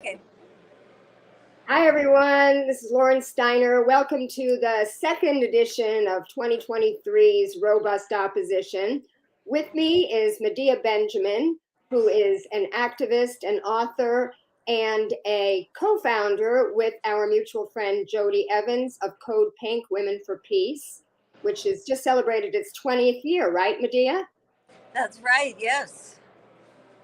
Okay. Hi, everyone. This is Lauren Steiner. Welcome to the second edition of 2023's Robust Opposition. With me is Medea Benjamin, who is an activist, an author, and a co-founder with our mutual friend Jody Evans of Code Pink Women for Peace, which has just celebrated its 20th year, right, Medea? That's right, yes.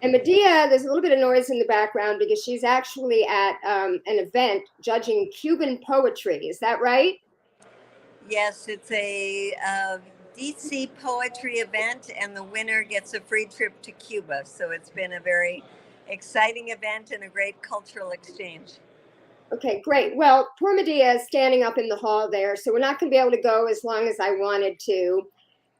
And Medea, there's a little bit of noise in the background because she's actually at an event judging Cuban poetry. Is that right? Yes, it's a DC poetry event, and the winner gets a free trip to Cuba. So it's been a very exciting event and a great cultural exchange. Okay, great. Well, poor Medea is standing up in the hall there, so we're not going to be able to go as long as I wanted to.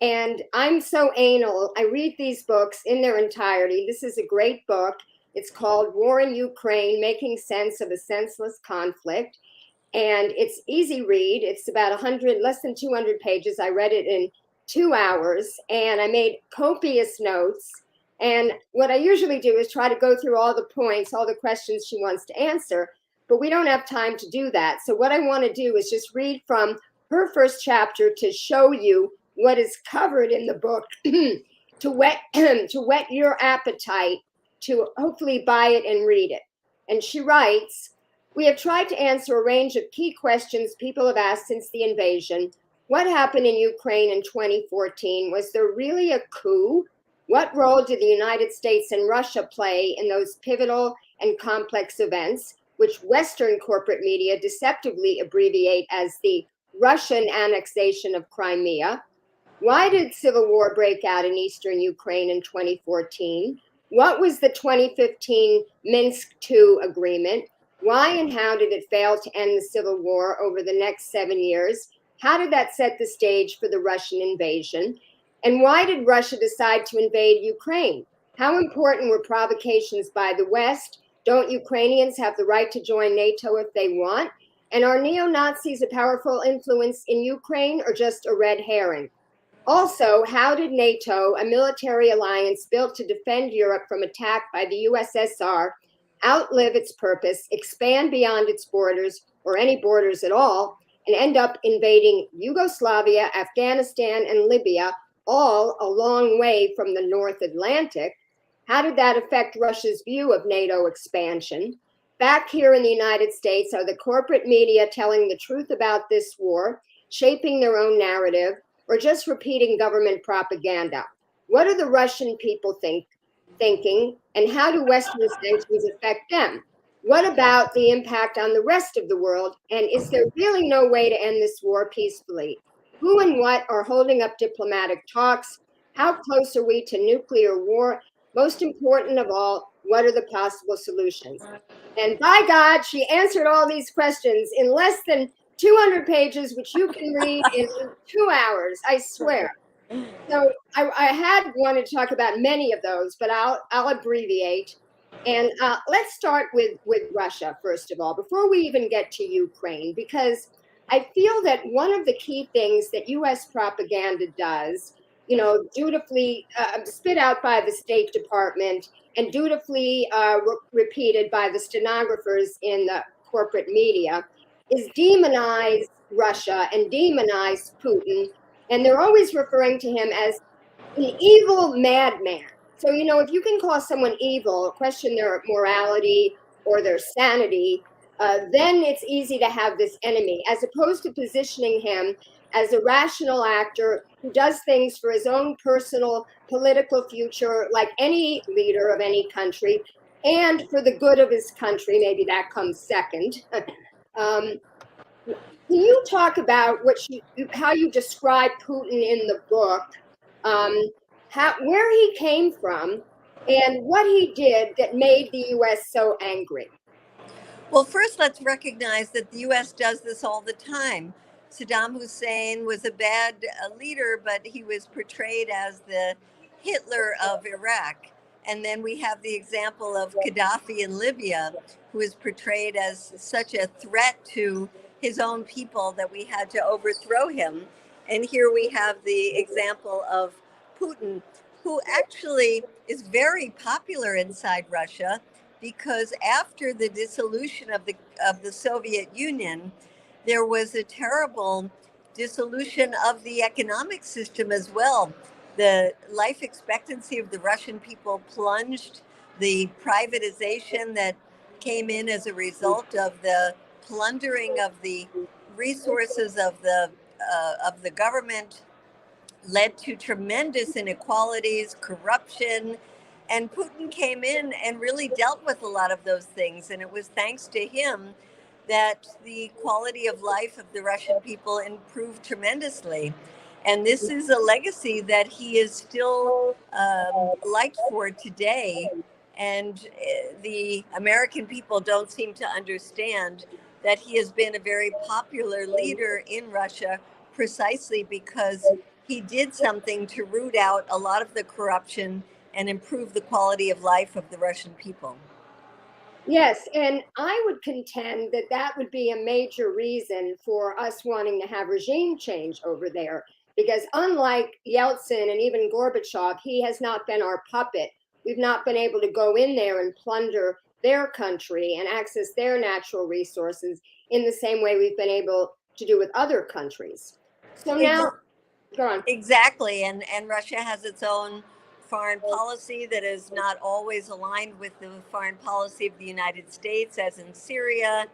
And I'm so anal. I read these books in their entirety. This is a great book. It's called War in Ukraine, Making Sense of a Senseless Conflict. And it's easy read. It's about 100, less than 200 pages. I read it in 2 hours, and I made copious notes. And what I usually do is try to go through all the points, all the questions she wants to answer, but we don't have time to do that. So what I want to do is just read from her first chapter to show you what is covered in the book to whet your appetite to hopefully buy it and read it. And she writes, "We have tried to answer a range of key questions people have asked since the invasion. What happened in Ukraine in 2014? Was there really a coup? What role did the United States and Russia play in those pivotal and complex events, which Western corporate media deceptively abbreviate as the Russian annexation of Crimea? Why did civil war break out in eastern Ukraine in 2014? What was the 2015 Minsk II agreement? Why and how did it fail to end the civil war over the next 7 years? How did that set the stage for the Russian invasion? And why did Russia decide to invade Ukraine? How important were provocations by the West? Don't Ukrainians have the right to join NATO if they want? And are neo-Nazis a powerful influence in Ukraine or just a red herring? Also, how did NATO, a military alliance built to defend Europe from attack by the USSR, outlive its purpose, expand beyond its borders or any borders at all, and end up invading Yugoslavia, Afghanistan, and Libya, all a long way from the North Atlantic? How did that affect Russia's view of NATO expansion? Back here in the United States, are the corporate media telling the truth about this war, shaping their own narrative, or just repeating government propaganda? What are the Russian people thinking, and how do Western sanctions affect them? What about the impact on the rest of the world? And is there really no way to end this war peacefully? Who and what are holding up diplomatic talks? How close are we to nuclear war? Most important of all, what are the possible solutions? And by God, she answered all these questions in less than 200 pages, which you can read in 2 hours, I swear. So I had wanted to talk about many of those, but I'll abbreviate. And let's start with Russia, first of all, before we even get to Ukraine, because I feel that one of the key things that U.S. propaganda does, dutifully spit out by the State Department and dutifully repeated by the stenographers in the corporate media, is demonize Russia and demonize Putin. And they're always referring to him as an evil madman. So, if you can call someone evil, question their morality or their sanity, then it's easy to have this enemy, as opposed to positioning him as a rational actor who does things for his own personal political future, like any leader of any country, and for the good of his country. Maybe that comes second. Can you talk about how you describe Putin in the book, where he came from, and what he did that made the U.S. so angry? Well, first, let's recognize that the U.S. does this all the time. Saddam Hussein was a bad leader, but he was portrayed as the Hitler of Iraq. And then we have the example of Gaddafi in Libya, who is portrayed as such a threat to his own people that we had to overthrow him. And here we have the example of Putin, who actually is very popular inside Russia because after the dissolution of the Soviet Union, there was a terrible dissolution of the economic system as well. The life expectancy of the Russian people plunged. The privatization that came in as a result of the plundering of the resources of the government led to tremendous inequalities, corruption, and Putin came in and really dealt with a lot of those things. And it was thanks to him that the quality of life of the Russian people improved tremendously. And this is a legacy that he is still liked for today. And the American people don't seem to understand that he has been a very popular leader in Russia precisely because he did something to root out a lot of the corruption and improve the quality of life of the Russian people. Yes, and I would contend that that would be a major reason for us wanting to have regime change over there. Because unlike Yeltsin and even Gorbachev, he has not been our puppet. We've not been able to go in there and plunder their country and access their natural resources in the same way we've been able to do with other countries. So now, go on. Exactly. And Russia has its own foreign policy that is not always aligned with the foreign policy of the United States, as in Syria.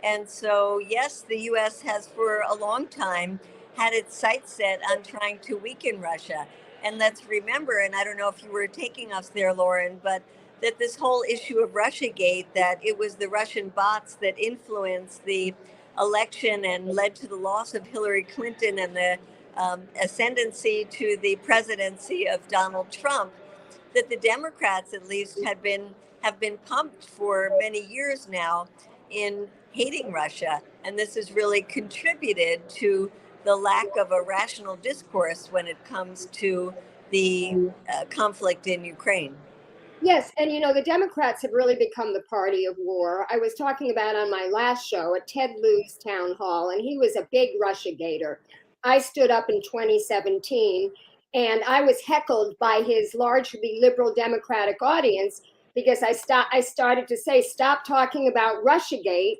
And so, yes, the US has for a long time had its sights set on trying to weaken Russia. And let's remember, and I don't know if you were taking us there, Lauren, but that this whole issue of Russiagate, that it was the Russian bots that influenced the election and led to the loss of Hillary Clinton and the ascendancy to the presidency of Donald Trump, that the Democrats at least have been pumped for many years now in hating Russia, and this has really contributed to the lack of a rational discourse when it comes to the conflict in Ukraine. Yes, and the Democrats have really become the party of war. I was talking about on my last show at Ted Lieu's town hall, and he was a big Russiagator. I stood up in 2017, and I was heckled by his largely liberal Democratic audience because I started to say, "Stop talking about Russiagate,"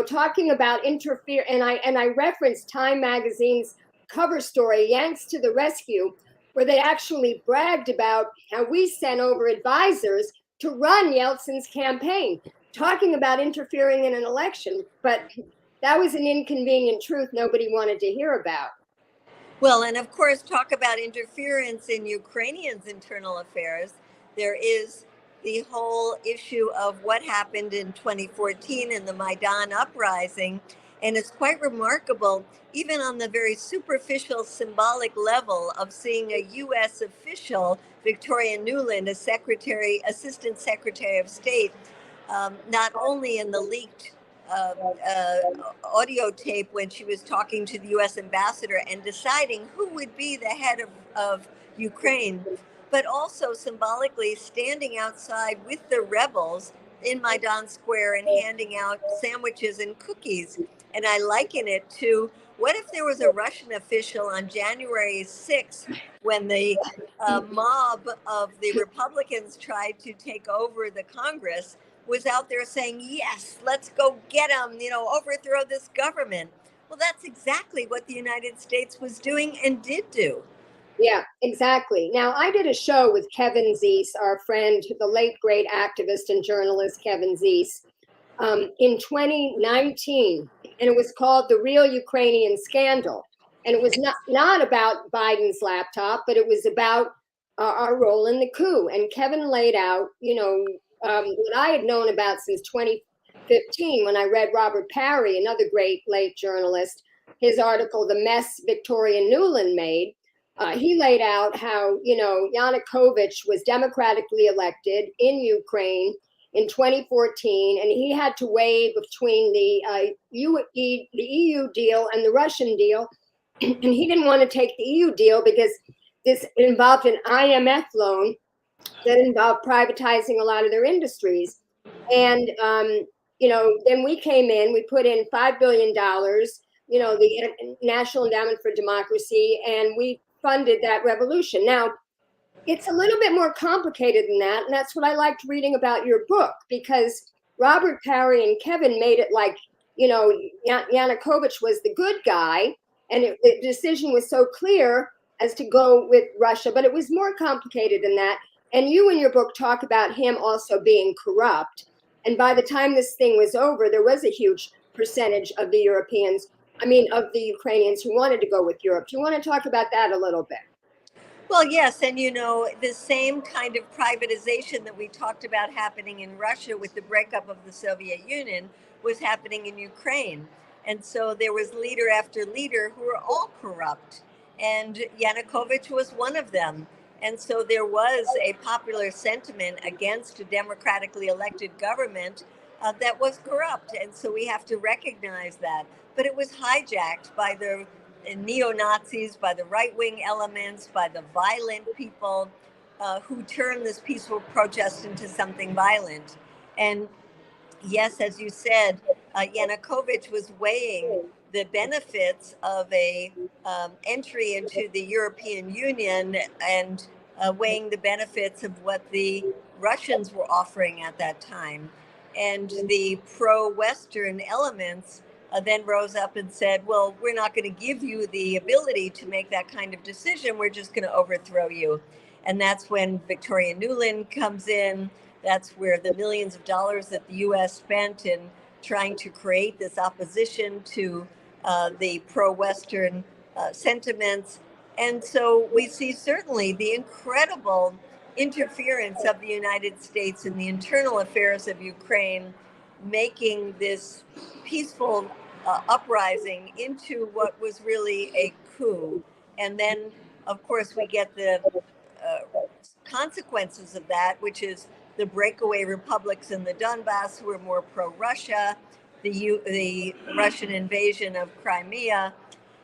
talking about interfere, and I referenced Time Magazine's cover story, "Yanks to the Rescue," where they actually bragged about how we sent over advisors to run Yeltsin's campaign, talking about interfering in an election. But that was an inconvenient truth nobody wanted to hear about. Well, and of course, talk about interference in Ukrainians' internal affairs. There is the whole issue of what happened in 2014 in the Maidan uprising. And it's quite remarkable, even on the very superficial symbolic level of seeing a U.S. official, Victoria Nuland, Assistant Secretary of State, not only in the leaked audio tape when she was talking to the U.S. ambassador and deciding who would be the head of Ukraine, but also symbolically standing outside with the rebels in Maidan Square and handing out sandwiches and cookies. And I liken it to, what if there was a Russian official on January 6th when the mob of the Republicans tried to take over the Congress, was out there saying, yes, let's go get them, overthrow this government. Well, that's exactly what the United States was doing and did do. Yeah, exactly. Now, I did a show with Kevin Zeese, our friend, the late great activist and journalist Kevin Zeese, in 2019, and it was called The Real Ukrainian Scandal. And it was not about Biden's laptop, but it was about our role in the coup. And Kevin laid out, what I had known about since 2015 when I read Robert Parry, another great late journalist, his article, The Mess Victoria Nuland Made. He laid out how, Yanukovych was democratically elected in Ukraine in 2014, and he had to weigh between the EU deal and the Russian deal. And he didn't want to take the EU deal because this involved an IMF loan that involved privatizing a lot of their industries. And, then we came in, we put in $5 billion, the National Endowment for Democracy, and we funded that revolution. Now, It's a little bit more complicated than that, and that's what I liked reading about your book, because Robert Parry and Kevin made it like, Yanukovych was the good guy, and the decision was so clear as to go with Russia, but it was more complicated than that. And you in your book talk about him also being corrupt. And by the time this thing was over, there was a huge percentage of the of the Ukrainians who wanted to go with Europe. Do you want to talk about that a little bit? Well, yes, and the same kind of privatization that we talked about happening in Russia with the breakup of the Soviet Union was happening in Ukraine. And so there was leader after leader who were all corrupt, and Yanukovych was one of them. And so there was a popular sentiment against a democratically elected government that was corrupt. And so we have to recognize that. But it was hijacked by the neo-Nazis, by the right-wing elements, by the violent people who turned this peaceful protest into something violent. And yes, as you said, Yanukovych was weighing the benefits of a entry into the European Union and weighing the benefits of what the Russians were offering at that time. And the pro-Western elements then rose up and said, well, we're not going to give you the ability to make that kind of decision. We're just going to overthrow you. And that's when Victoria Nuland comes in. That's where the millions of dollars that the U.S. spent in trying to create this opposition to the pro-Western sentiments. And so we see certainly the incredible interference of the United States in the internal affairs of Ukraine, making this peaceful uprising into what was really a coup. And then, of course, we get the consequences of that, which is the breakaway republics in the Donbass who are more pro-Russia, the Russian invasion of Crimea,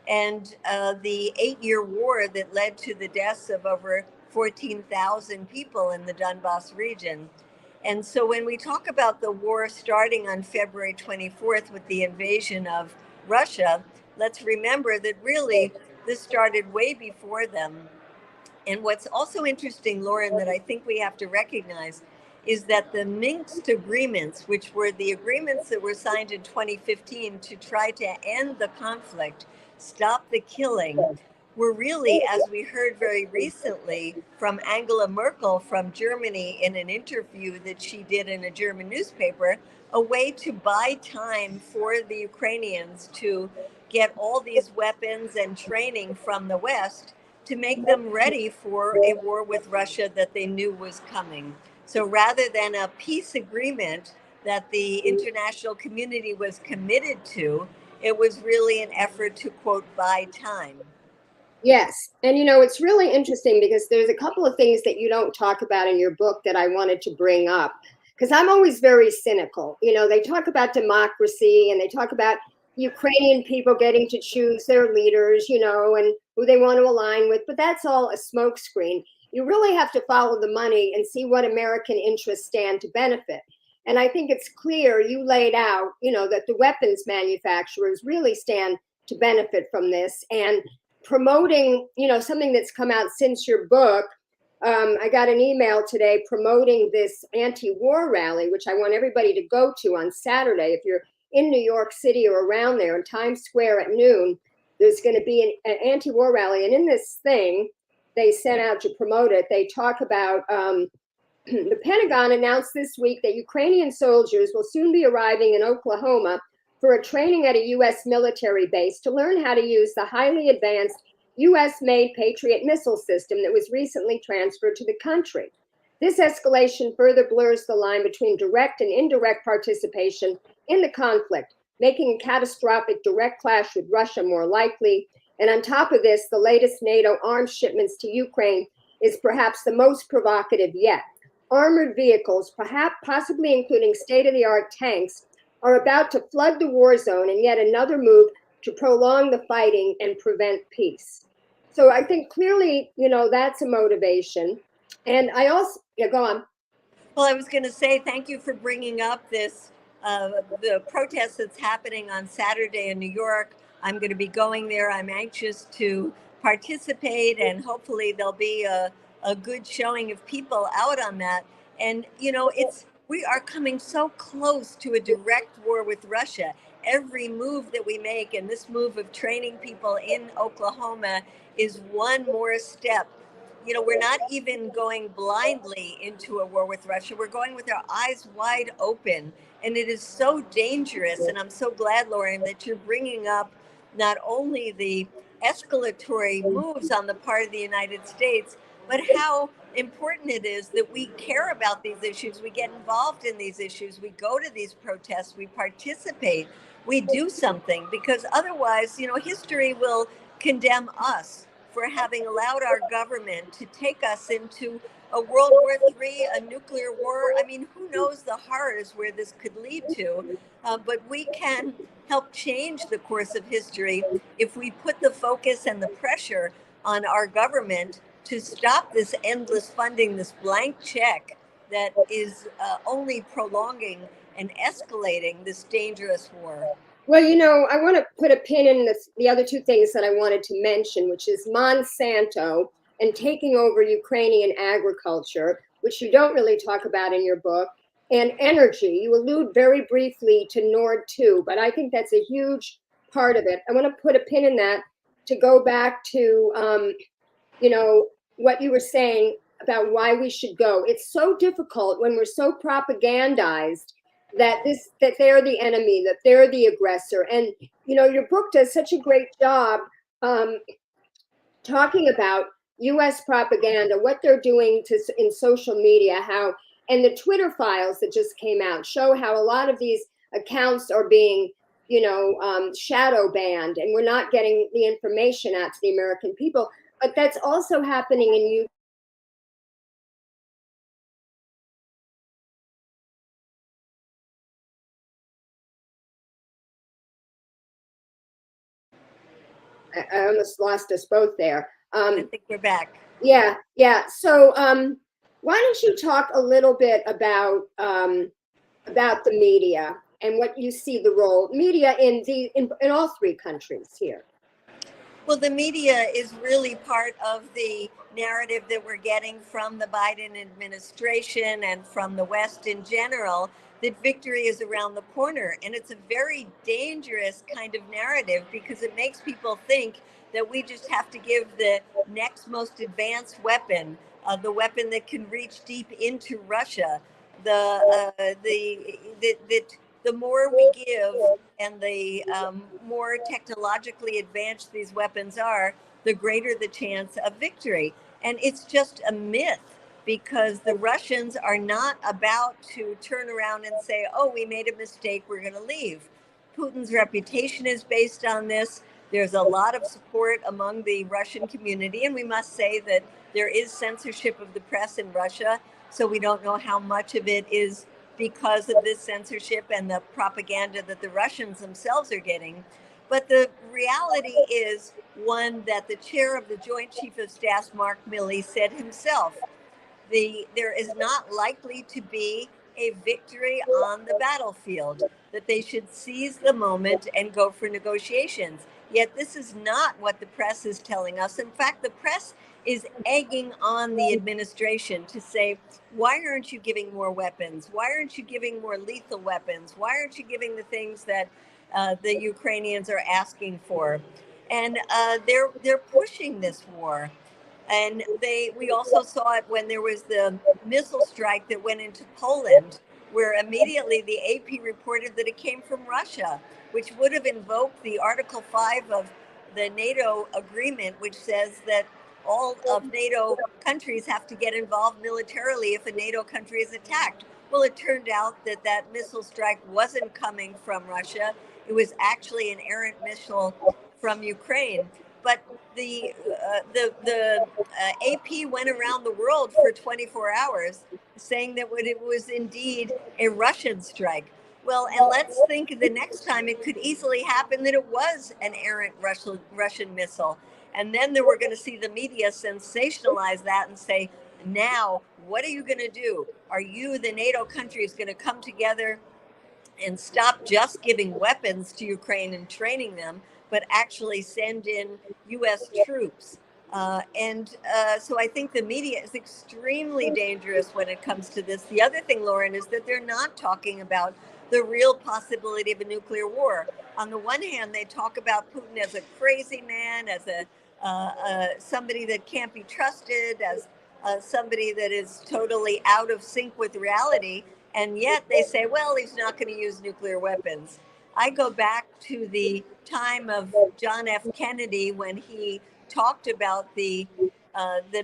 and the 8-year war that led to the deaths of over 14,000 people in the Donbass region. And so when we talk about the war starting on February 24th with the invasion of Russia, let's remember that really this started way before them. And what's also interesting, Lauren, that I think we have to recognize is that the Minsk agreements, which were the agreements that were signed in 2015 to try to end the conflict, stop the killing, were really, as we heard very recently from Angela Merkel from Germany in an interview that she did in a German newspaper, a way to buy time for the Ukrainians to get all these weapons and training from the West to make them ready for a war with Russia that they knew was coming. So rather than a peace agreement that the international community was committed to, it was really an effort to, quote, buy time. Yes. And it's really interesting because there's a couple of things that you don't talk about in your book that I wanted to bring up, because I'm always very cynical. They talk about democracy and they talk about Ukrainian people getting to choose their leaders, and who they want to align with, but that's all a smokescreen. You really have to follow the money and see what American interests stand to benefit. And I think it's clear you laid out, that the weapons manufacturers really stand to benefit from this. And promoting, something that's come out since your book. I got an email today promoting this anti-war rally, which I want everybody to go to on Saturday. If you're in New York City or around there in Times Square at noon, there's going to be an anti-war rally. And in this thing they sent out to promote it, they talk about the Pentagon announced this week that Ukrainian soldiers will soon be arriving in Oklahoma for a training at a U.S. military base to learn how to use the highly advanced U.S.-made Patriot missile system that was recently transferred to the country. This escalation further blurs the line between direct and indirect participation in the conflict, making a catastrophic direct clash with Russia more likely. And on top of this, the latest NATO arms shipments to Ukraine is perhaps the most provocative yet. Armored vehicles, perhaps possibly including state-of-the-art tanks, are about to flood the war zone, and yet another move to prolong the fighting and prevent peace. So I think clearly, that's a motivation. And I also, go on. Well, I was going to say thank you for bringing up this, the protest that's happening on Saturday in New York. I'm going to be going there. I'm anxious to participate, and hopefully there'll be a a good showing of people out on that. And, we are coming so close to a direct war with Russia. Every move that we make, and this move of training people in Oklahoma is one more step. We're not even going blindly into a war with Russia. We're going with our eyes wide open. And it is so dangerous. And I'm so glad, Lauren, that you're bringing up not only the escalatory moves on the part of the United States, but how important it is that we care about these issues. We get involved in these issues. We go to these protests. We participate. We do something, because otherwise, history will condemn us for having allowed our government to take us into a World War III, a nuclear war. I mean, who knows the horrors where this could lead to? But we can help change the course of history if we put the focus and the pressure on our government to stop this endless funding, this blank check that is only prolonging and escalating this dangerous war. Well, I want to put a pin in the other two things that I wanted to mention, which is Monsanto and taking over Ukrainian agriculture, which you don't really talk about in your book, and energy. You allude very briefly to Nord 2, but I think that's a huge part of it. I want to put a pin in that to go back to, what you were saying about why we should go. It's so difficult when we're so propagandized that they're the enemy, that they're the aggressor. And, your book does such a great job talking about US propaganda, what they're doing in social media, and the Twitter files that just came out show how a lot of these accounts are being, shadow banned, and we're not getting the information out to the American people. But that's also happening in I almost lost us both there. I think we're back. Yeah. So why don't you talk a little bit about the media and what you see the role media in all three countries here? Well, the media is really part of the narrative that we're getting from the Biden administration and from the West in general, that victory is around the corner. And it's a very dangerous kind of narrative, because it makes people think that we just have to give the next most advanced weapon, the weapon that can reach deep into Russia, the more we give and the more technologically advanced these weapons are, the greater the chance of victory. And it's just a myth, because the Russians are not about to turn around and say, oh, we made a mistake, we're going to leave. Putin's reputation is based on this. There's a lot of support among the Russian community, and we must say that there is censorship of the press in Russia, so we don't know how much of it is because of this censorship and the propaganda that the Russians themselves are getting. But the reality is one that the chair of the Joint Chief of Staff, Mark Milley, said himself. There is not likely to be a victory on the battlefield, that they should seize the moment and go for negotiations. Yet this is not what the press is telling us. In fact, the press is egging on the administration to say, why aren't you giving more weapons? Why aren't you giving more lethal weapons? Why aren't you giving the things that the Ukrainians are asking for? And they're pushing this war. And we also saw it when there was the missile strike that went into Poland, where immediately the AP reported that it came from Russia, which would have invoked the Article 5 of the NATO agreement, which says that all of NATO countries have to get involved militarily if a NATO country is attacked. Well, it turned out that that missile strike wasn't coming from Russia. It was actually an errant missile from Ukraine. But the AP went around the world for 24 hours saying that it was indeed a Russian strike. Well, and let's think the next time it could easily happen that it was an errant Russian missile. And then we're going to see the media sensationalize that and say, now, what are you going to do? Are you, the NATO countries, going to come together and stop just giving weapons to Ukraine and training them, but actually send in U.S. troops So I think the media is extremely dangerous when it comes to this. The other thing, Lauren, is that they're not talking about the real possibility of a nuclear war. On the one hand, they talk about Putin as a crazy man, as somebody that can't be trusted, as somebody that is totally out of sync with reality. And yet they say, well, he's not going to use nuclear weapons. I go back to the time of John F. Kennedy when he talked about the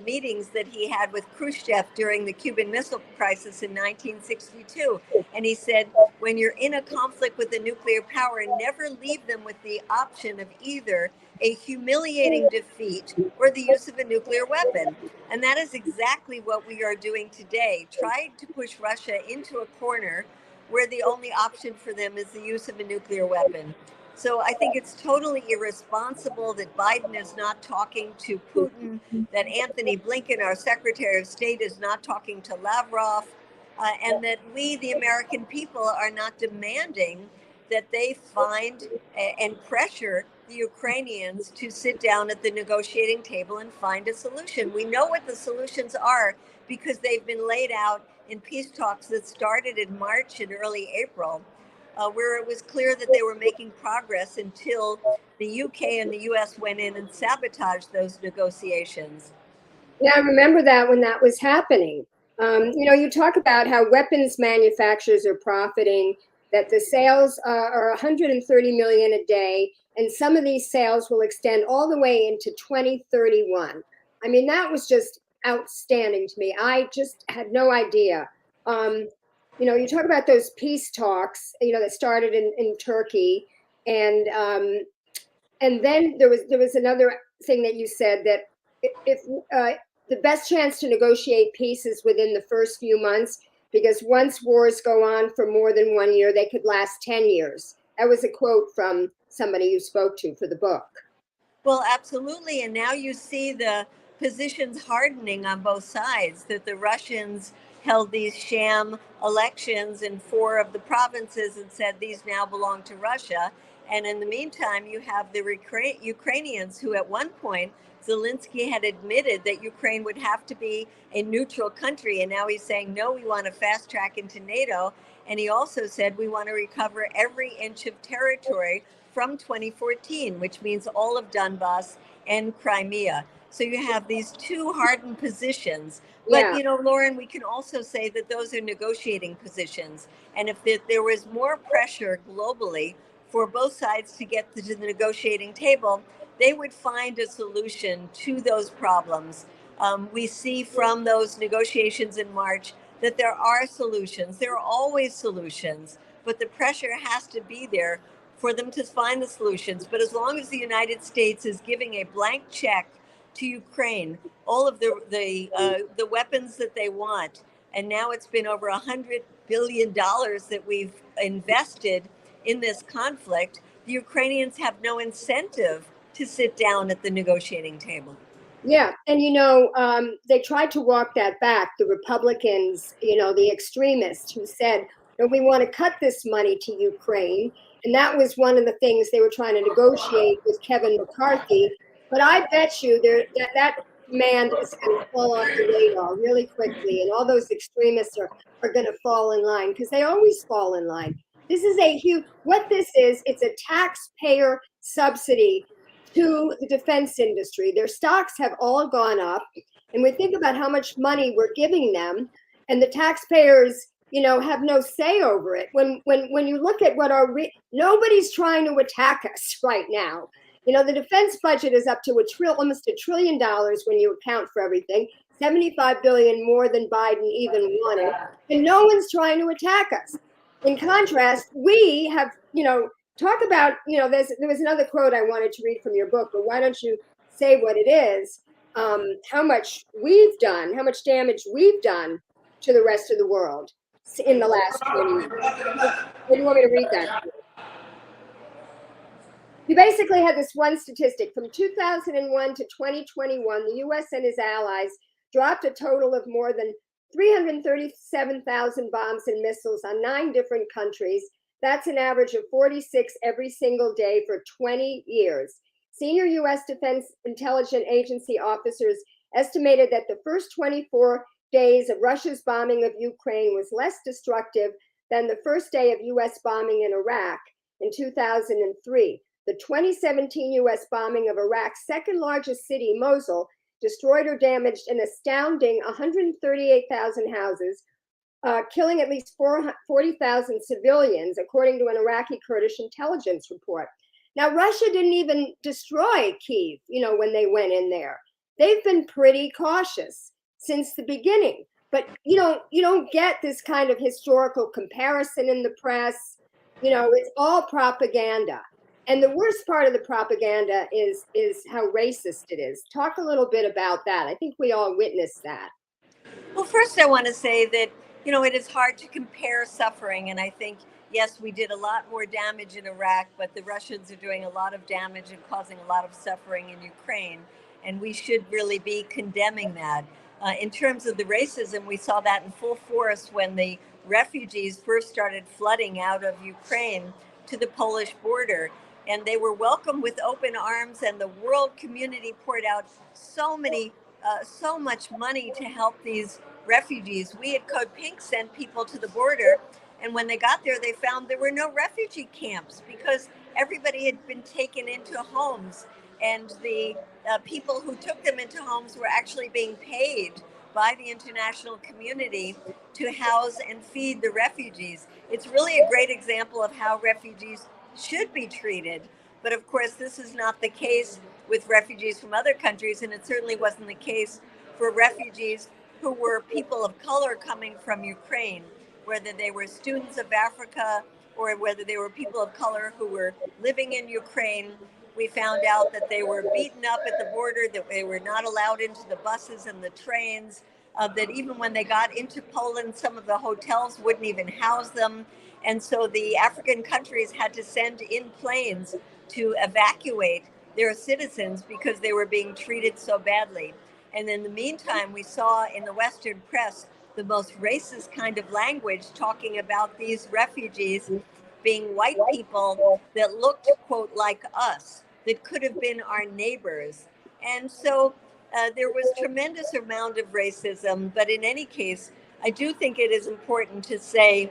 meetings that he had with Khrushchev during the Cuban Missile Crisis in 1962. And he said, when you're in a conflict with a nuclear power, never leave them with the option of either a humiliating defeat or the use of a nuclear weapon. And that is exactly what we are doing today, trying to push Russia into a corner where the only option for them is the use of a nuclear weapon. So I think it's totally irresponsible that Biden is not talking to Putin, that Anthony Blinken, our Secretary of State, is not talking to Lavrov, and that we, the American people, are not demanding that they find and pressure the Ukrainians to sit down at the negotiating table and find a solution. We know what the solutions are because they've been laid out in peace talks that started in March and early April, where it was clear that they were making progress until the UK and the US went in and sabotaged those negotiations. Yeah, I remember that when that was happening. You talk about how weapons manufacturers are profiting, that the sales are 130 million a day, and some of these sales will extend all the way into 2031. I mean, that was just outstanding to me. I just had no idea. You talk about those peace talks, that started in Turkey, and then there was another thing that you said, that if the best chance to negotiate peace is within the first few months, because once wars go on for more than 1 year, they could last 10 years. That was a quote from somebody you spoke to for the book. Well, absolutely. And now you see the positions hardening on both sides, that the Russians held these sham elections in 4 of the provinces and said these now belong to Russia. And in the meantime, you have the Ukrainians who, at one point, Zelensky had admitted that Ukraine would have to be a neutral country. And now he's saying, no, we want to fast track into NATO. And he also said, we want to recover every inch of territory from 2014, which means all of Donbass and Crimea. So you have these 2 hardened positions. But, Yeah. Lauren, we can also say that those are negotiating positions. And if there was more pressure globally for both sides to get to the negotiating table, they would find a solution to those problems. We see from those negotiations in March that there are solutions. There are always solutions, but the pressure has to be there for them to find the solutions. But as long as the United States is giving a blank check to Ukraine, all of the weapons that they want, and now it's been over $100 billion that we've invested in this conflict, the Ukrainians have no incentive to sit down at the negotiating table. Yeah, and they tried to walk that back. The Republicans, the extremists who said, we want to cut this money to Ukraine. And that was one of the things they were trying to negotiate with Kevin McCarthy. But I bet you that man is going to fall off the radar really quickly. And all those extremists are going to fall in line, because they always fall in line. This is what this is, it's a taxpayer subsidy to the defense industry. Their stocks have all gone up. And we think about how much money we're giving them, and the taxpayers, have no say over it. When you look at what nobody's trying to attack us right now. The defense budget is up to almost $1 trillion when you account for everything, 75 billion more than Biden even wanted, and no one's trying to attack us. In contrast, we have, talk about, there was another quote I wanted to read from your book, but why don't you say what it is, how much we've done, how much damage we've done to the rest of the world in the last 20 years. What do you want me to read that? You basically had this one statistic. From 2001 to 2021, the U.S. and his allies dropped a total of more than 337,000 bombs and missiles on 9 different countries. That's an average of 46 every single day for 20 years. Senior U.S. Defense Intelligence Agency officers estimated that the first 24 days of Russia's bombing of Ukraine was less destructive than the first day of U.S. bombing in Iraq in 2003. The 2017 U.S. bombing of Iraq's second largest city, Mosul, destroyed or damaged an astounding 138,000 houses, killing at least 40,000 civilians, according to an Iraqi Kurdish intelligence report. Now, Russia didn't even destroy Kyiv, when they went in there. They've been pretty cautious since the beginning. But you don't get this kind of historical comparison in the press. It's all propaganda. And the worst part of the propaganda is how racist it is. Talk a little bit about that. I think we all witnessed that. Well, first I want to say that, it is hard to compare suffering. And I think, yes, we did a lot more damage in Iraq, but the Russians are doing a lot of damage and causing a lot of suffering in Ukraine. And we should really be condemning that. In terms of the racism, we saw that in full force when the refugees first started flooding out of Ukraine to the Polish border. And they were welcomed with open arms, and the world community poured out so much money to help these refugees. We at Code Pink sent people to the border, and when they got there, they found there were no refugee camps because everybody had been taken into homes, and the people who took them into homes were actually being paid by the international community to house and feed the refugees. It's really a great example of how refugees should be treated. But of course, this is not the case with refugees from other countries, and it certainly wasn't the case for refugees who were people of color coming from Ukraine, whether they were students of Africa or whether they were people of color who were living in Ukraine. We found out that they were beaten up at the border, that they were not allowed into the buses and the trains, that even when they got into Poland, some of the hotels wouldn't even house them. And so the African countries had to send in planes to evacuate their citizens because they were being treated so badly. And in the meantime, we saw in the Western press the most racist kind of language talking about these refugees being white people that looked, quote, like us, that could have been our neighbors. And so there was tremendous amount of racism. But in any case, I do think it is important to say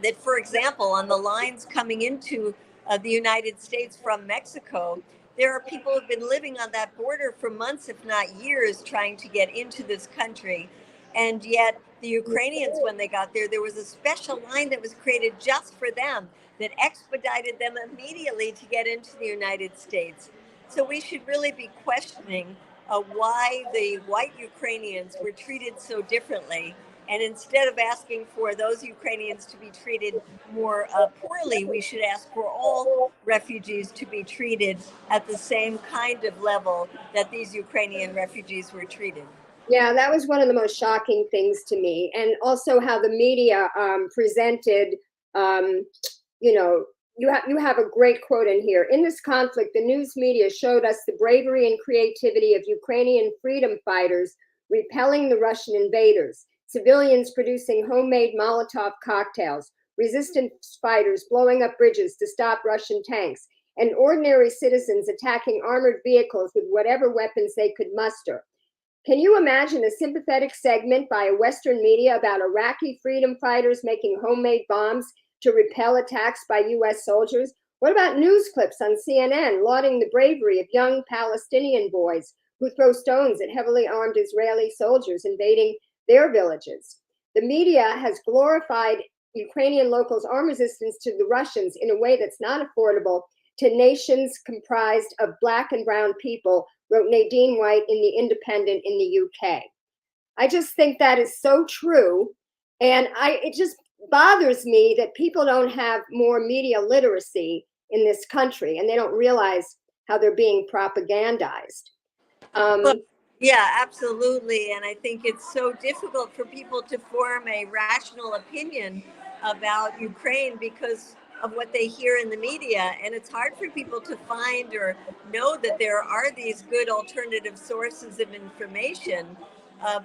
that, for example, on the lines coming into the United States from Mexico, there are people who've been living on that border for months, if not years, trying to get into this country. And yet the Ukrainians, when they got there, there was a special line that was created just for them that expedited them immediately to get into the United States. So we should really be questioning why the white Ukrainians were treated so differently. And instead of asking for those Ukrainians to be treated more poorly, we should ask for all refugees to be treated at the same kind of level that these Ukrainian refugees were treated. Yeah, that was one of the most shocking things to me. And also how the media presented, you have a great quote in here. In this conflict, the news media showed us the bravery and creativity of Ukrainian freedom fighters repelling the Russian invaders. Civilians producing homemade Molotov cocktails, resistance fighters blowing up bridges to stop Russian tanks, and ordinary citizens attacking armored vehicles with whatever weapons they could muster. Can you imagine a sympathetic segment by Western media about Iraqi freedom fighters making homemade bombs to repel attacks by US soldiers? What about news clips on CNN lauding the bravery of young Palestinian boys who throw stones at heavily armed Israeli soldiers invading their villages? The media has glorified Ukrainian locals' armed resistance to the Russians in a way that's not affordable to nations comprised of Black and brown people, wrote Nadine White in The Independent in the UK. I just think that is so true. And it just bothers me that people don't have more media literacy in this country and they don't realize how they're being propagandized. Yeah, absolutely. And I think it's so difficult for people to form a rational opinion about Ukraine because of what they hear in the media. And it's hard for people to find or know that there are these good alternative sources of information,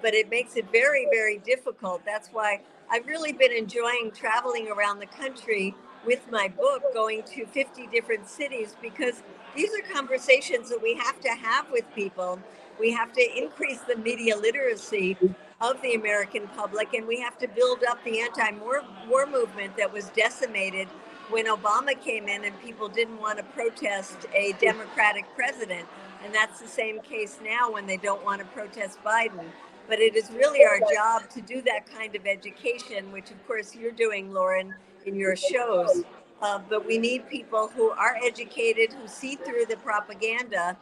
but it makes it very, very difficult. That's why I've really been enjoying traveling around the country with my book going to 50 different cities, because these are conversations that we have to have with people. We have to increase the media literacy of the American public, and we have to build up the anti-war movement that was decimated when Obama came in and people didn't want to protest a Democratic president. And that's the same case now when they don't want to protest Biden. But it is really our job to do that kind of education, which of course you're doing, Lauren, in your shows. But we need people who are educated, who see through the propaganda,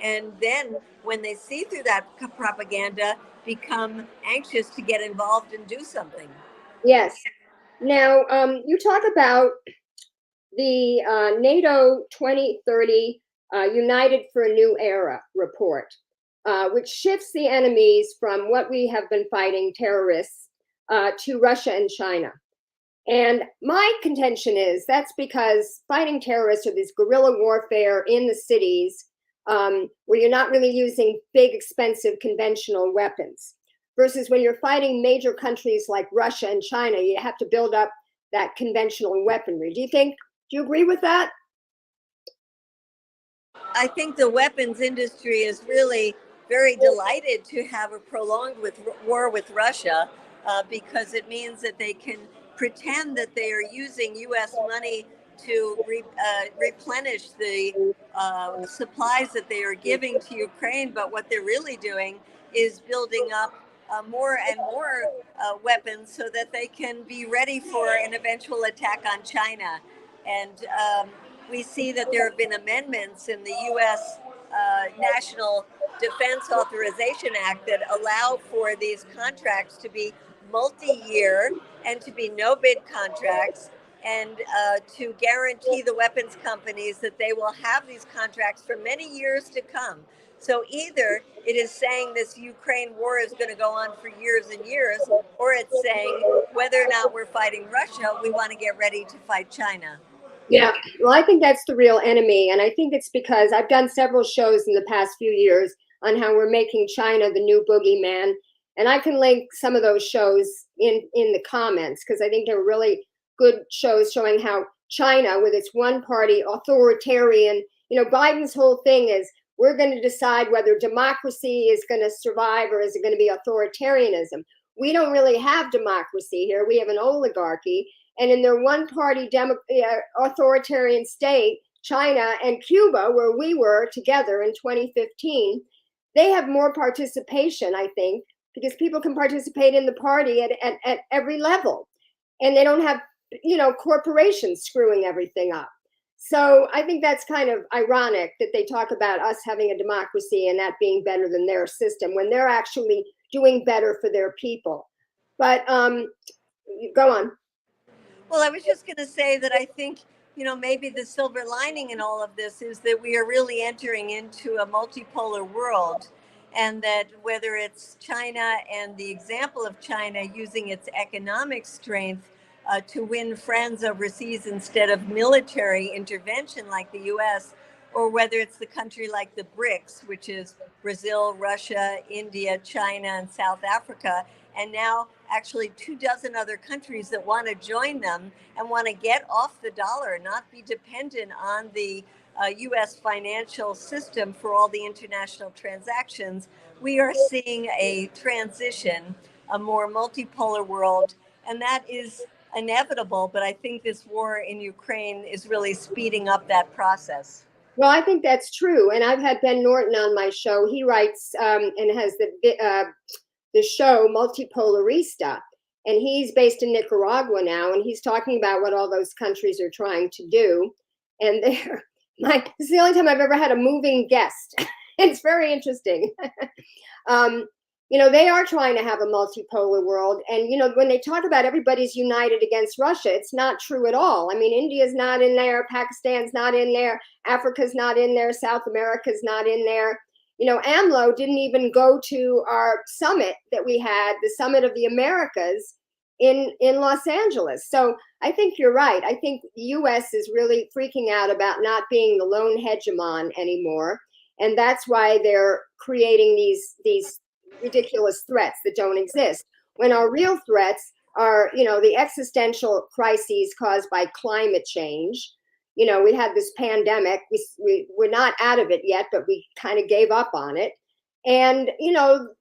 and then when they see through that propaganda, become anxious to get involved and do something. Yes. Now, you talk about the NATO 2030 United for a New Era report, which shifts the enemies from what we have been fighting, terrorists, to Russia and China. And my contention is that's because fighting terrorists or this guerrilla warfare in the cities, where you're not really using big, expensive conventional weapons, versus when you're fighting major countries like Russia and China, you have to build up that conventional weaponry. Do you agree with that? I think the weapons industry is really very delighted to have a prolonged war with Russia, because it means that they can pretend that they are using U.S. money to replenish the supplies that they are giving to Ukraine. But what they're really doing is building up more and more weapons so that they can be ready for an eventual attack on China. And we see that there have been amendments in the U.S. National Defense Authorization Act that allow for these contracts to be multi-year and to be no-bid contracts, and to guarantee the weapons companies that they will have these contracts for many years to come. So either it is saying this Ukraine war is going to go on for years and years, or it's saying whether or not we're fighting Russia, we want to get ready to fight China. Yeah, well, I think that's the real enemy. And I think it's because I've done several shows in the past few years on how we're making China the new boogeyman. And I can link some of those shows in the comments, because I think they're really good shows showing how China, with its one party authoritarian, Biden's whole thing is we're going to decide whether democracy is going to survive or is it going to be authoritarianism. We don't really have democracy here. We have an oligarchy. And in their one-party authoritarian state, China and Cuba, where we were together in 2015, they have more participation, I think, because people can participate in the party at every level. And they don't have, corporations screwing everything up. So I think that's kind of ironic that they talk about us having a democracy and that being better than their system when they're actually doing better for their people. But go on. Well, I was just going to say that I think, maybe the silver lining in all of this is that we are really entering into a multipolar world, and that whether it's China and the example of China using its economic strength to win friends overseas instead of military intervention like the US, or whether it's the country like the BRICS, which is Brazil, Russia, India, China, and South Africa, and now actually 24 other countries that want to join them and want to get off the dollar, not be dependent on the US financial system for all the international transactions. We are seeing a transition, a more multipolar world, and that is inevitable. But I think this war in Ukraine is really speeding up that process. Well, I think that's true. And I've had Ben Norton on my show. He writes and has the show Multipolarista, and he's based in Nicaragua now, and he's talking about what all those countries are trying to do. And this is the only time I've ever had a moving guest. It's very interesting. They are trying to have a multipolar world. And, when they talk about everybody's united against Russia, it's not true at all. I mean, India's not in there, Pakistan's not in there, Africa's not in there, South America's not in there. AMLO didn't even go to our summit that we had, the Summit of the Americas in Los Angeles. So I think you're right. I think the US is really freaking out about not being the lone hegemon anymore. And that's why they're creating these ridiculous threats that don't exist, when our real threats are, the existential crises caused by climate change. We had this pandemic. We're not out of it yet, but we kind of gave up on it. And,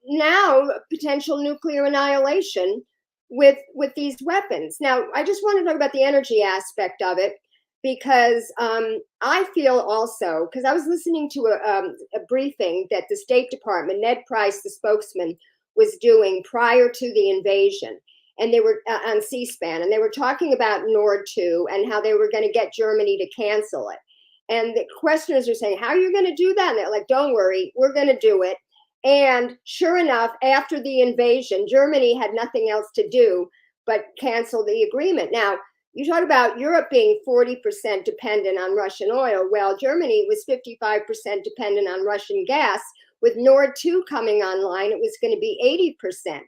now potential nuclear annihilation with these weapons. Now, I just want to talk about the energy aspect of it, because I feel also, because I was listening to a briefing that the State Department, Ned Price, the spokesman, was doing prior to the invasion. And they were on C-SPAN, and they were talking about Nord 2 and how they were going to get Germany to cancel it. And the questioners are saying, how are you going to do that? And they're like, don't worry, we're going to do it. And sure enough, after the invasion, Germany had nothing else to do but cancel the agreement. Now, you talk about Europe being 40% dependent on Russian oil. Well, Germany was 55% dependent on Russian gas. With Nord 2 coming online, it was going to be 80%.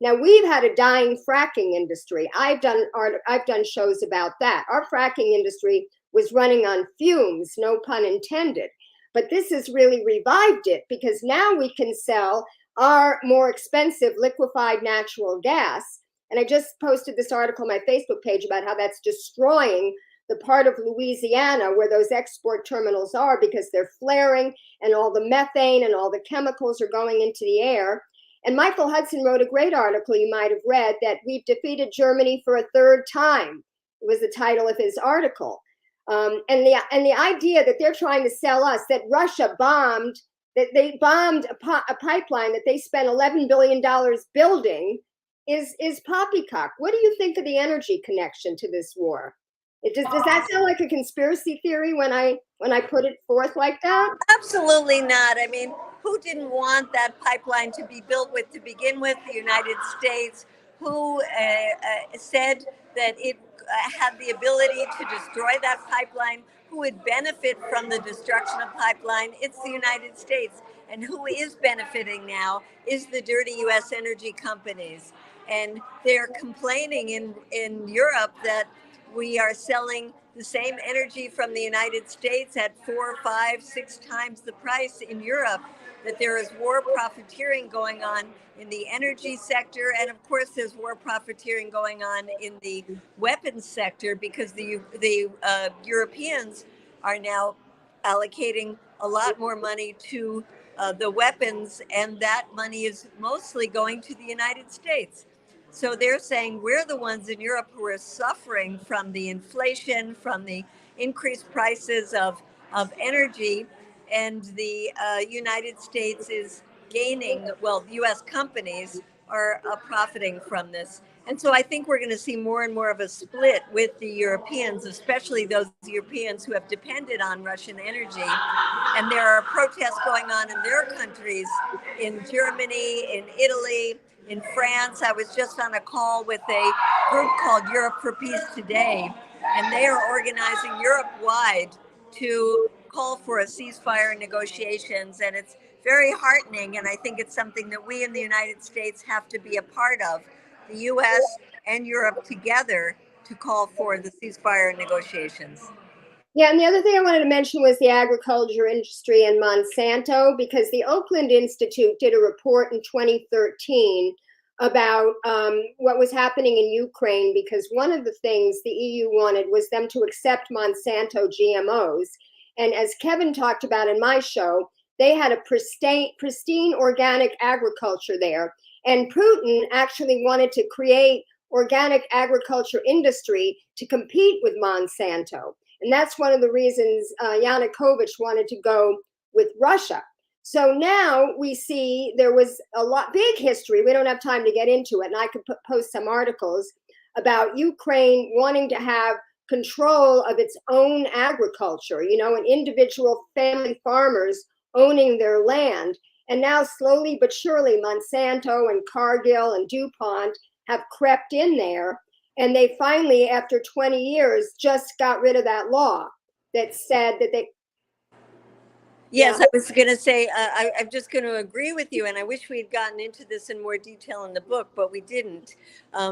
Now, we've had a dying fracking industry. I've done shows about that. Our fracking industry was running on fumes, no pun intended. But this has really revived it, because now we can sell our more expensive liquefied natural gas. And I just posted this article on my Facebook page about how that's destroying the part of Louisiana where those export terminals are, because they're flaring and all the methane and all the chemicals are going into the air. And Michael Hudson wrote a great article you might have read, that we've defeated Germany for a third time. It was the title of his article. And the idea that they're trying to sell us that Russia bombed, that they bombed a pipeline that they spent $11 billion building is poppycock. What do you think of the energy connection to this war? Does that sound like a conspiracy theory when I put it forth like that? Absolutely not. I mean, who didn't want that pipeline to be built with to begin with? The United States, who said that it had the ability to destroy that pipeline. Who would benefit from the destruction of pipeline? It's the United States. And who is benefiting now is the dirty U.S. energy companies. And they're complaining in Europe that we are selling the same energy from the United States at 4, 5, 6 times the price in Europe, that there is war profiteering going on in the energy sector. And of course, there's war profiteering going on in the weapons sector, because the Europeans are now allocating a lot more money to the weapons, and that money is mostly going to the United States. So they're saying we're the ones in Europe who are suffering from the inflation, from the increased prices of energy, and the United States is gaining, well, U.S. companies are profiting from this. And so I think we're going to see more and more of a split with the Europeans, especially those Europeans who have depended on Russian energy. And there are protests going on in their countries, in Germany, in Italy, in France. I was just on a call with a group called Europe for Peace today, and they are organizing Europe-wide to call for a ceasefire negotiations. And it's very heartening, and I think it's something that we in the United States have to be a part of, the U.S. and Europe together, to call for the ceasefire negotiations. Yeah, and the other thing I wanted to mention was the agriculture industry and Monsanto, because the Oakland Institute did a report in 2013 about what was happening in Ukraine, because one of the things the EU wanted was them to accept Monsanto GMOs. And as Kevin talked about in my show, they had a pristine organic agriculture there. And Putin actually wanted to create organic agriculture industry to compete with Monsanto. And that's one of the reasons Yanukovych wanted to go with Russia. So now we see there was big history. We don't have time to get into it. And I could post some articles about Ukraine wanting to have control of its own agriculture, and individual family farmers owning their land. And now slowly but surely, Monsanto and Cargill and DuPont have crept in there. And they finally, after 20 years, just got rid of that law that said that they. Yes, I was going to say, I'm just going to agree with you. And I wish we had gotten into this in more detail in the book, but we didn't.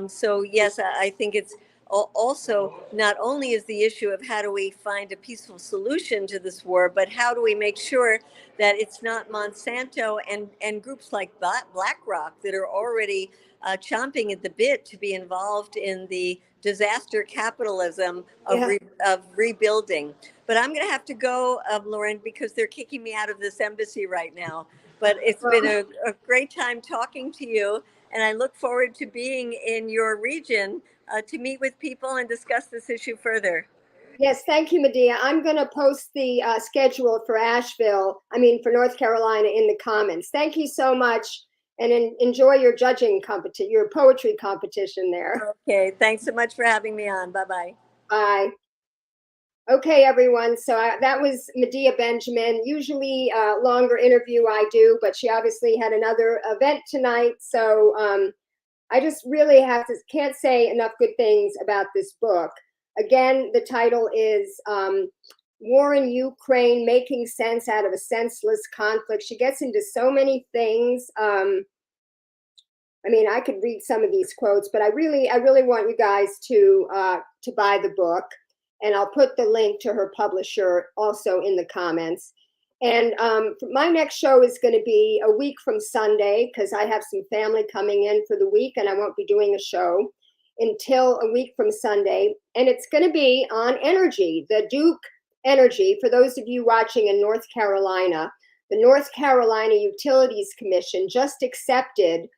So yes, I think it's also not only is the issue of how do we find a peaceful solution to this war, but how do we make sure that it's not Monsanto and groups like BlackRock that are already chomping at the bit to be involved in the disaster capitalism of, Yeah. of rebuilding. But I'm going to have to go, Lauren, because they're kicking me out of this embassy right now. But it's been a great time talking to you, and I look forward to being in your region to meet with people and discuss this issue further. Yes, thank you, Medea. I'm going to post the schedule for for North Carolina in the comments. Thank you so much, and enjoy your judging competition, your poetry competition there. Okay, thanks so much for having me on. Bye-bye. Bye. Okay, everyone. So that was Medea Benjamin. Usually longer interview I do, but she obviously had another event tonight. So I just really can't say enough good things about this book. Again, the title is War in Ukraine, Making Sense Out of a Senseless Conflict. She gets into so many things. I could read some of these quotes, but I really want you guys to buy the book. And I'll put the link to her publisher also in the comments. And my next show is going to be a week from Sunday, because I have some family coming in for the week and I won't be doing a show until a week from Sunday. And it's going to be on energy, the Duke energy. For those of you watching in North Carolina, the North Carolina Utilities Commission just accepted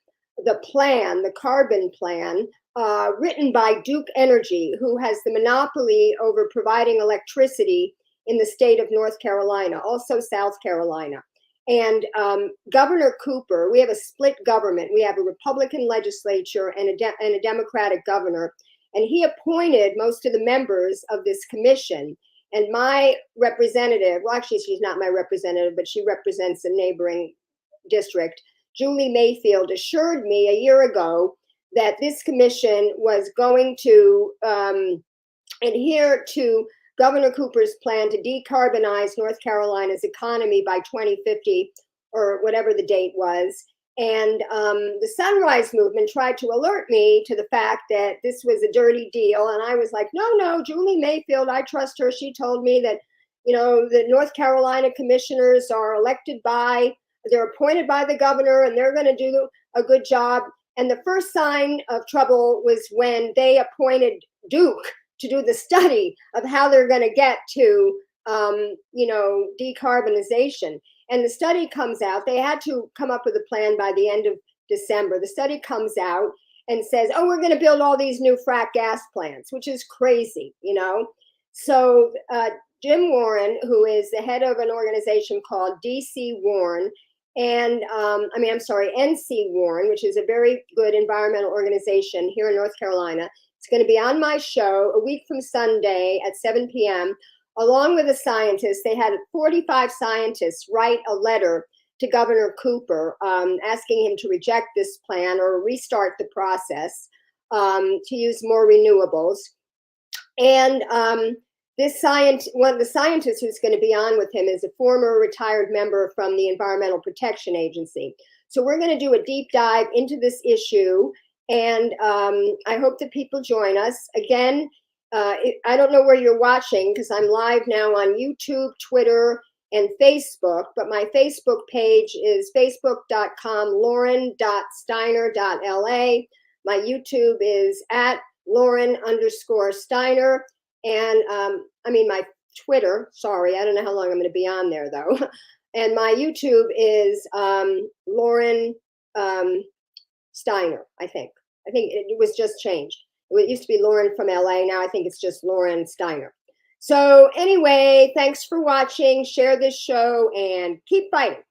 the plan, the carbon plan, written by Duke Energy, who has the monopoly over providing electricity in the state of North Carolina, also South Carolina. And Governor Cooper, we have a split government. We have a Republican legislature and a Democratic governor. And he appointed most of the members of this commission. And my representative, well, actually, she's not my representative, but she represents a neighboring district, Julie Mayfield, assured me a year ago that this commission was going to adhere to Governor Cooper's plan to decarbonize North Carolina's economy by 2050, or whatever the date was. And the Sunrise Movement tried to alert me to the fact that this was a dirty deal. And I was like, no, Julie Mayfield, I trust her. She told me that, the North Carolina commissioners are they're appointed by the governor, and they're going to do a good job. And the first sign of trouble was when they appointed Duke to do the study of how they're going to get to, decarbonization. And the study comes out. They had to come up with a plan by the end of December. The study comes out and says, we're going to build all these new frack gas plants, which is crazy, So Jim Warren, who is the head of an organization called DC Warren, and NC Warren, which is a very good environmental organization here in North Carolina. It's going to be on my show a week from Sunday at 7 p.m. Along with a scientist. They had 45 scientists write a letter to Governor Cooper asking him to reject this plan or restart the process to use more renewables. And one of the scientists who's going to be on with him is a former retired member from the Environmental Protection Agency. So we're going to do a deep dive into this issue, and I hope that people join us. Again, I don't know where you're watching because I'm live now on YouTube, Twitter, and Facebook, but my Facebook page is facebook.com/lauren.steiner.la. My YouTube is at Lauren_Steiner. And my Twitter, sorry, I don't know how long I'm going to be on there though. And my YouTube is Lauren Steiner, I think. I think it was just changed. It used to be Lauren from LA. Now I think it's just Lauren Steiner. So anyway, thanks for watching. Share this show and keep fighting.